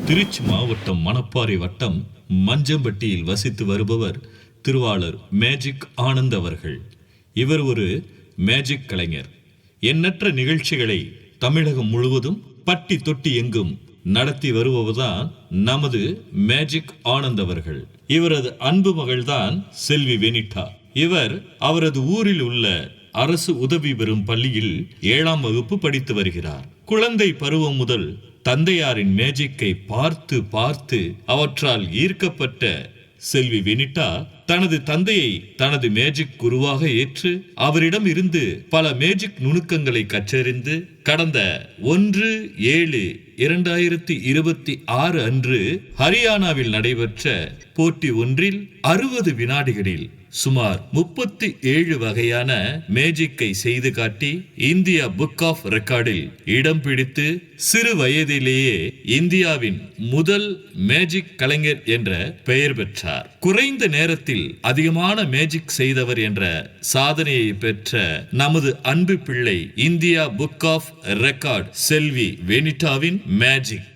திருச்சி மாவட்டம் மணப்பாறை வட்டம் மஞ்சம்பட்டியில் வசித்து வருபவர் திருவாளர் மேஜிக் ஆனந்த் அவர்கள். இவர் ஒரு மேஜிக் கலைஞர். எண்ணற்ற நிகழ்ச்சிகளை தமிழகம் முழுவதும் பட்டி தொட்டி எங்கும் நடத்தி வருபவர்தான் நமது மேஜிக் ஆனந்த் அவர்கள். இவரது அன்பு மகள்தான் செல்வி வெனிட்டா. இவர் அவரது ஊரில் உள்ள அரசு உதவி பெறும் பள்ளியில் 7ஆம் வகுப்பு படித்து வருகிறார். குழந்தை பருவம் முதல் தந்தையாரின் மேஜிக்கை பார்த்து பார்த்து அவற்றால் ஈர்க்கப்பட்ட செல்வி வெனிட்டா தனது தந்தையை தனது மேஜிக் குருவாக ஏற்று அவரிடம் இருந்து பல மேஜிக் நுணுக்கங்களை கற்றறிந்து கடந்த 1/7/2026 அன்று ஹரியானாவில் நடைபெற்ற போட்டி ஒன்றில் 60 வினாடிகளில் சுமார் 37 வகையான மேஜிக்கை செய்து காட்டி இந்தியா புக் ஆஃப் ரெக்கார்டில் இடம் பிடித்து சிறு வயதிலேயே இந்தியாவின் முதல் மேஜிக் கலைஞர் என்ற பெயர் பெற்றார். குறைந்த நேரத்தில் அதிகமான மேஜிக் செய்தவர் என்ற சாதனையை பெற்ற நமது அன்பு பிள்ளை இந்தியா புக் ஆஃப் ரெக்கார்ட் செல்வி வெனிட்டாவின் மேஜிக்